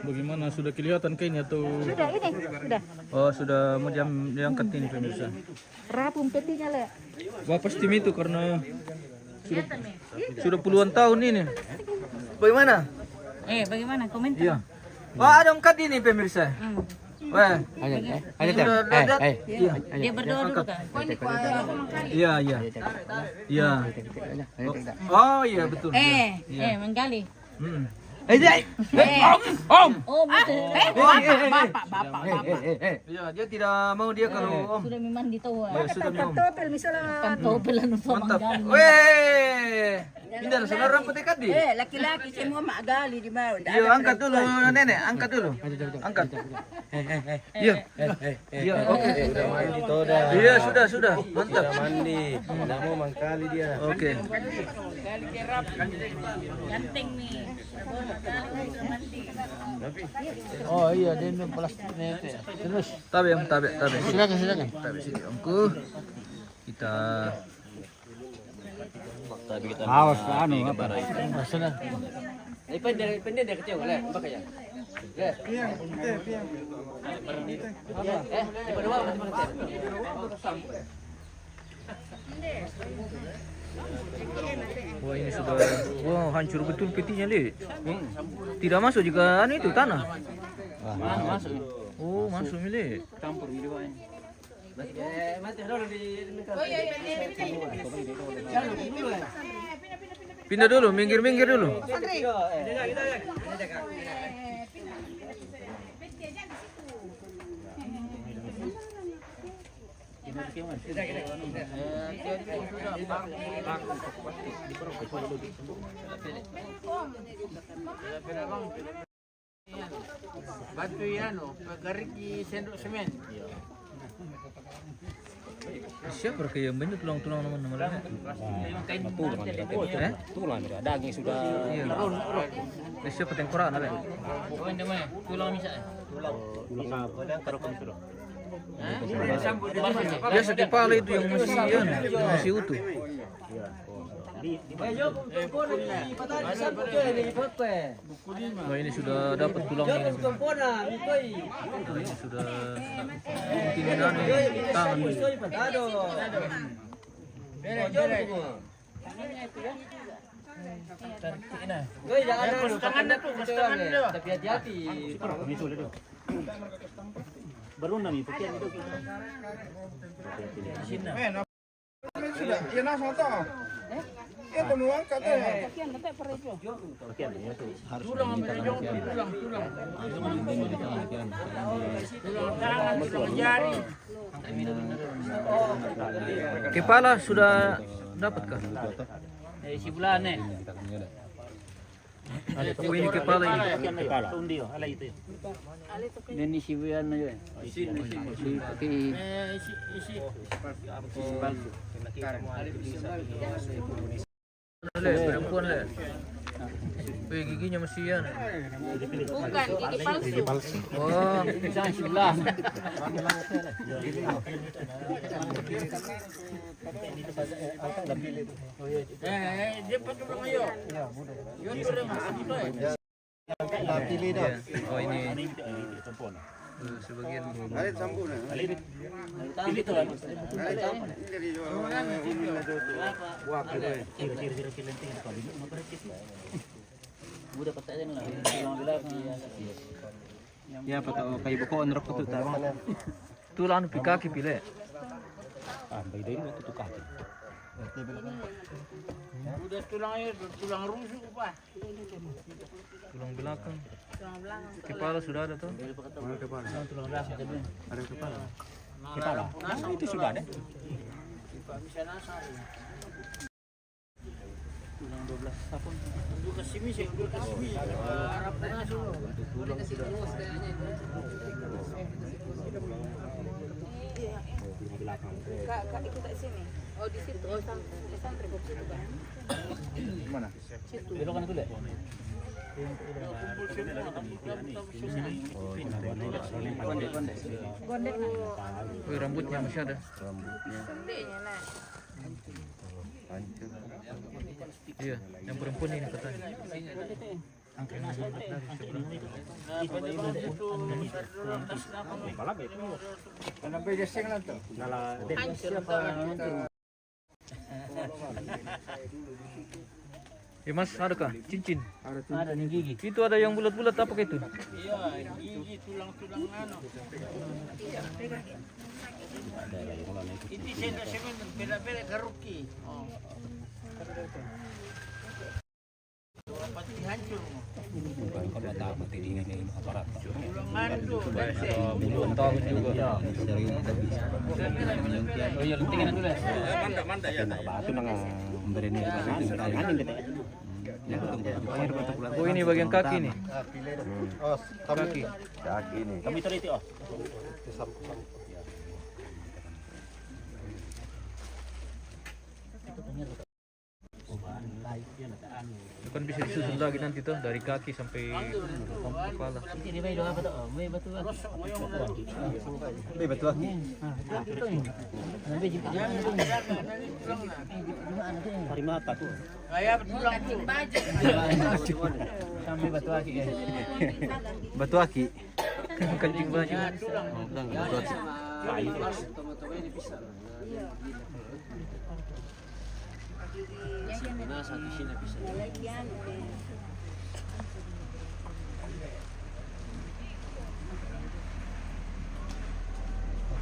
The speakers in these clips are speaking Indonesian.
Bagaimana, sudah kelihatan kainnya atau? Sudah ini, sudah. Oh, sudah mau diangkat ini pemirsa. Rapung petinya le. Wah, pasti itu karena sudah puluhan tahun ini. Bagaimana? Bagaimana komentar? Iya. Wah, ada angkat ini pemirsa. Wah, Dia berdoa dulu kan? iya. Iya. Oh, iya betul. Menggali. Om. Oh, betul. Bapak. Iya, dia tidak mau dia kalau Om. Sudah mandi tahu. Ya, sudah minum. Pantopel misalnya. Pantopel anu Mantap. menggali. Weh. Pindah saudara rambut ikat di. Laki-laki semua mak gali di mana? Iya, angkat dulu nenek, angkat dulu. Angkat. Iya. Iya, oke. Sudah mandi toda. Iya, sudah. Mantap. Sudah mandi. Tidak mau mengkali dia. Oke. Ganteng nih. Oh iya, dia minum plastiknya itu ya. Terus. Tabe. Silakan. Tabe sini omku. Kita Awas anu apa? Sana. Pendek dari kecil boleh, pakai ya. Wah, ini sudah, wah, hancur betul petinya, Li. Tidak masuk juga anu itu tanah. Masuk. Oh, masuk Li. Campur di bawah ini. Pindah dulu, minggir dulu. Batu anu, garik di sendok semen. Siapa yang banyak tulang-tulang nama-nama? Tulang daging sudah. Iya. Siapa tengkorak ada? Tulang misalnya. Biasa kepala itu yang masih utuh. Nah, ini sudah dapat tulangnya. Ini sudah tindihan tangan. Tapi hati-hati. Baru nami putih itu. Sudah, ya nah soto. Itu nuang katanya. Kepala sudah dapatkah? Si bulan nih. Oh, ini kepala ini. Tundio, ala itu. Ini si bulan aja. Si pakai Perempuan le. Giginya masih yan. bukan gigi palsu. Oh, Jangan sebelah. Dia patut ayo. oh ini sebagian. Alit sampun. Pilih tu. Wah, keren. Udah pertanyaan lah. Tulang belakang. Ya, patut kayu buko onrok tu tama. Tulang di kaki pile. Bayi dari waktu tu kaki. Udah tulang rusuk apa? Tulang belakang. Kepala sudah ada tuh. Tulang belakang tadi. Ada kepala. Kepala. Itu sudah ada. Bisa nasar. Tulang 12 sapun. Udah kesimi sih, udah kesimi. Harap ngasih. Tulang sudah. Kak ikut tak sini. Oh di situ. Oh santri kok situ kan. Mana? Situ. Belokan itu deh. Gondek nah. Oh, rambutnya masih ada. Gondeknya nah. Iya, yang perempuan ini katanya. Ano ba yung sing lang to? Mas ada kah? Cincin. Ada nih gigi. Itu ada yang bulat-bulat apa itu? Iya, gigi tulang-tulang ano. Ini semen bela-bela garuki. Oh. Pati hancur mo. Tulangan tuh, Puluhan tahun juga. Oh iya, tinggal dulu ya. Oh ini bagian kaki nih. Oh, Kaki. kaki nih. Kami teliti oh. Itu kan bisa disusun lagi nanti tuh dari kaki sampai kepala. Ini may doa apa tuh? May batu ah. May batu aki. Ito yun. Nabi jipit na ano yun. Parimata tuh. Kaya tulang tuh. Sampai batu aki guys. Batu aki. Kencing baju. Batu aki. Lalagyan.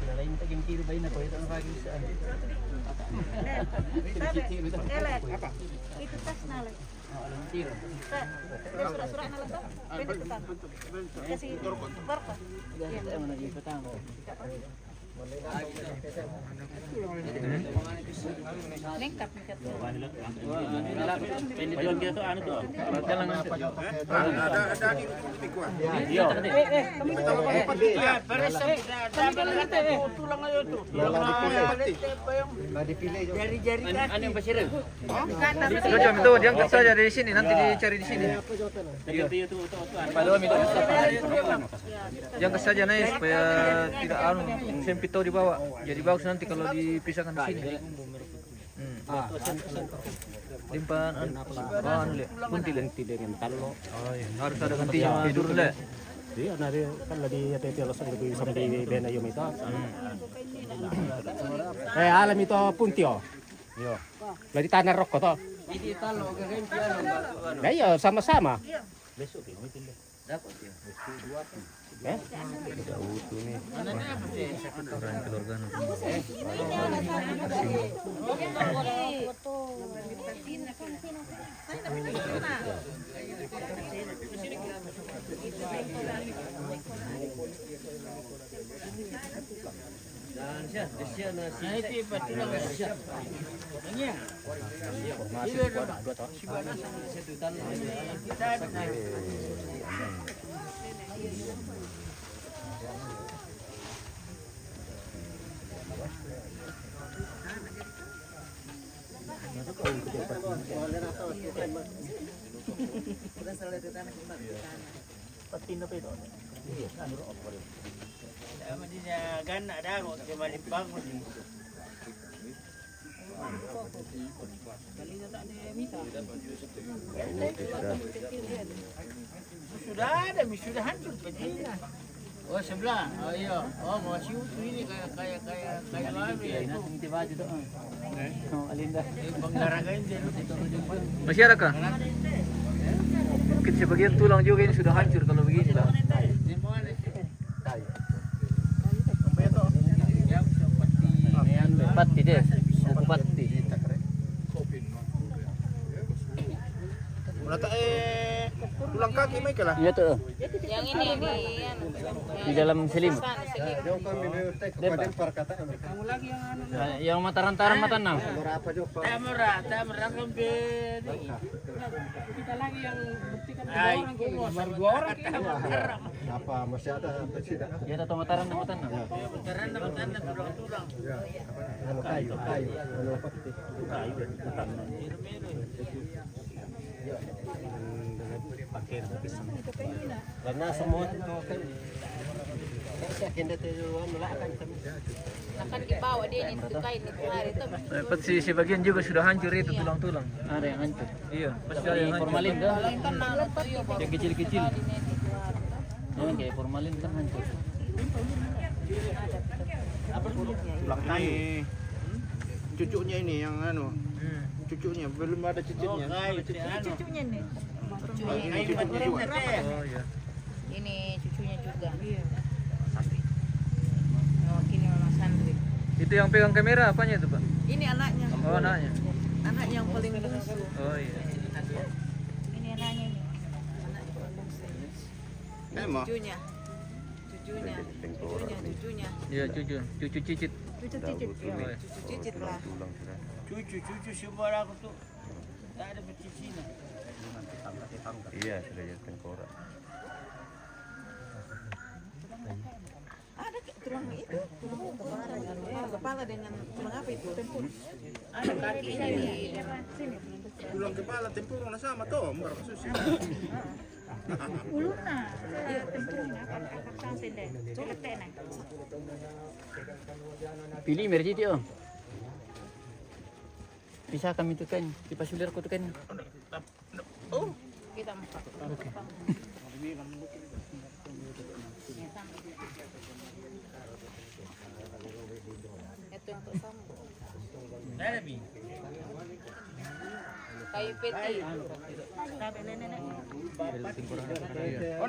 Kilalain mo taging tiro ba yun ako? Ito ang kaging saan. Itu tas na lang. Alam tiro. Surat-surat na lang to. Pwede ko tan. Kasi barko. Ito ang nag-ipatang ko. Lengkap nih kata. Pendidon kita tuh anu tuh. Iya. Ya, perasa tulang ayo tuh. Jari-jari Ano yung pasirin? Sudah jam itu diangkat saja dari sini nanti dicari di sini. Diangkat saja naik supaya tidak anu sempit tahu dibawa. Jadi bagus nanti kalau dipisahkan di sini. Limpahan anu le, kuntil dengan talo. Oh iya, harus ada gantinya tidur le. Di ana kan lagi tete los lebih sampai bena yum itu. Alam itu puntio. Yo. Lagi tanah rokok to. Hindi talo, gagawin siya ng bago. Nah, iya sama-sama. Orang keluarga. Nah itu tulang siya. Iya. Pati na pa ito. Sama dia gana dah kok ke balik bangun ni. Sudah ada, sudah hancur begini. Oh sebelah, oh iya, oh masih utuh ini kayak lari itu. Tiba dito. Oh, alinda. Penggaragain dia itu. Masih ada kah? Mungkin sebagian tulang juga ini sudah hancur kalau begini lah. Pati deh. Buku pati. Wala tulang kaki may kala. Iya tuh. Yang ini Di dalam selimut. Jauh kami may kepada perkata kami. Yang mataran-taran mata nang. Berapa jauh Pak? Tamara kembali. Kita lagi yang buktikan dua orang Apa masih ada tidak? Ya tahu mataran na mata nang. Beneran tanda tulang-tulang. Anu kayu, anu pati. Karena semua itu kan Hindi tayo wala kan kami. Akan dibawa dia ini tuh kain itu hari itu. Dapat sebagian juga sudah hancur itu tulang-tulang. Ada yang hancur. Iya, pasti ada yang hancur. Formalin kan? Kan nang tuyo Yang kecil-kecil. Memang kayak formalin kan hancur. Ini cucunya ini yang anu. Cucunya belum ada cicitnya. cucunya nih. Ini cucunya juga. Oh iya. Ini cucunya juga. Iya. Oh, kini Mama Sandri. Itu yang pegang kamera apanya itu, Pak? Ini anaknya. Oh, anaknya. Anak yang paling bungsu. Oh iya. Ini anaknya ini. Emang. Cucunya. Cucunya. Iya, cucu cicit. Cucu cicit. Oh, iya. Cucu cicit lah. Cucu sebar aku tuh. Tak ada pecicinan. Iya, sudah jadi tengkorak. Ada tulang itu. Kepala dengan tulang apa itu? Tempur. Ada kakinya di sini. Tulang kepala tempurung sama toh, mbak susi. Uluna, tempurungnya akan sampai deh, celetek nah. Pilih mercy dia. Bisa kami tekan, kipas sulir aku tekan. Kita empat. Oke. Itu untuk sambung. Ada bi. Kayu peti. Sabi nenek. Iya.